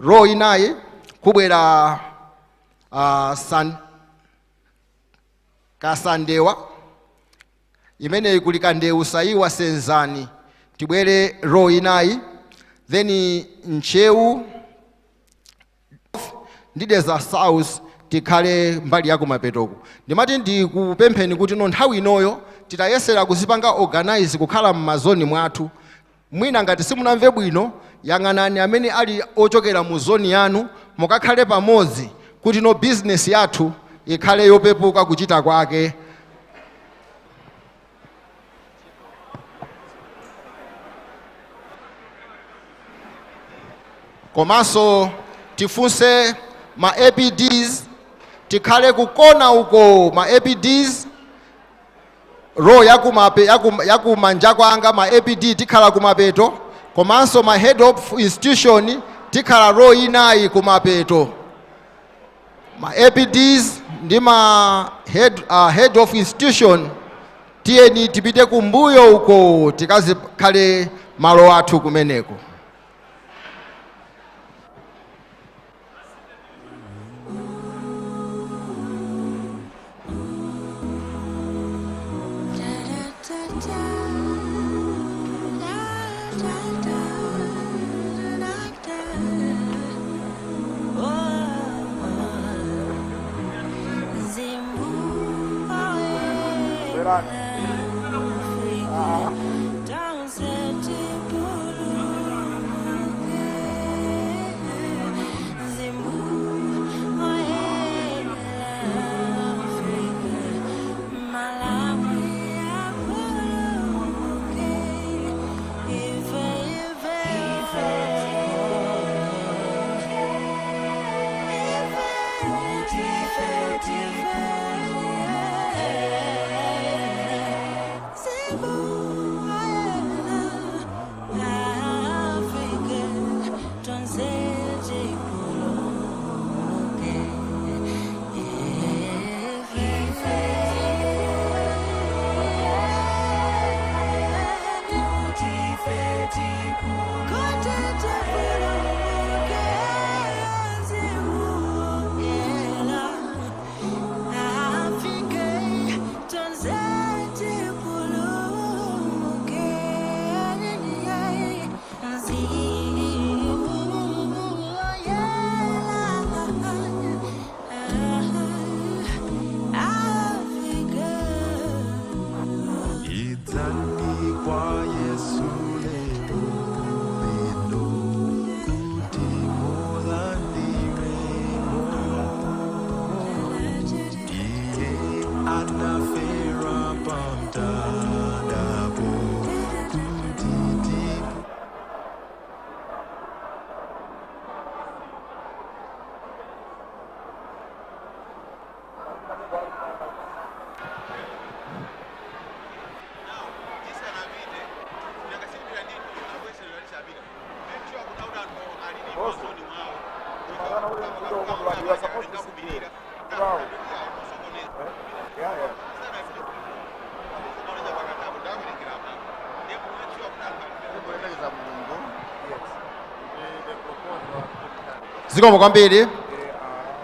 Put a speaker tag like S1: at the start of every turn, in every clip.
S1: row inayi kubwera kasandewa imeneyi kuli kandewu sayiwa senzani tibwere row inayi, then nchewu ndideza south tikhale mbali ya kumapetoko. Ndimati ndikupempheni kuti nthawi inoyo titayesera kuzipanga organize kukhala m'mazoni mwathu. Mwina ngati simunamve bwino yang'anani amene ali ochokera mu zoni yanu mukakhale pamodzi kuti no business yathu ikhale yopepuka kuchita kwake. Komanso tifunse ma APDs tikhale kukona uko ma APDs row yakumanja kwanga ma APD tikhala kumapeto, komanso ma head of institution tikhala row inayi kumapeto. Ma APDs ndi ma head of institution tiyeni tipite kumbuyo uko tikazikhale malo athu kumeneko.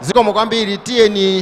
S1: Zikomo kwambiri tiyeni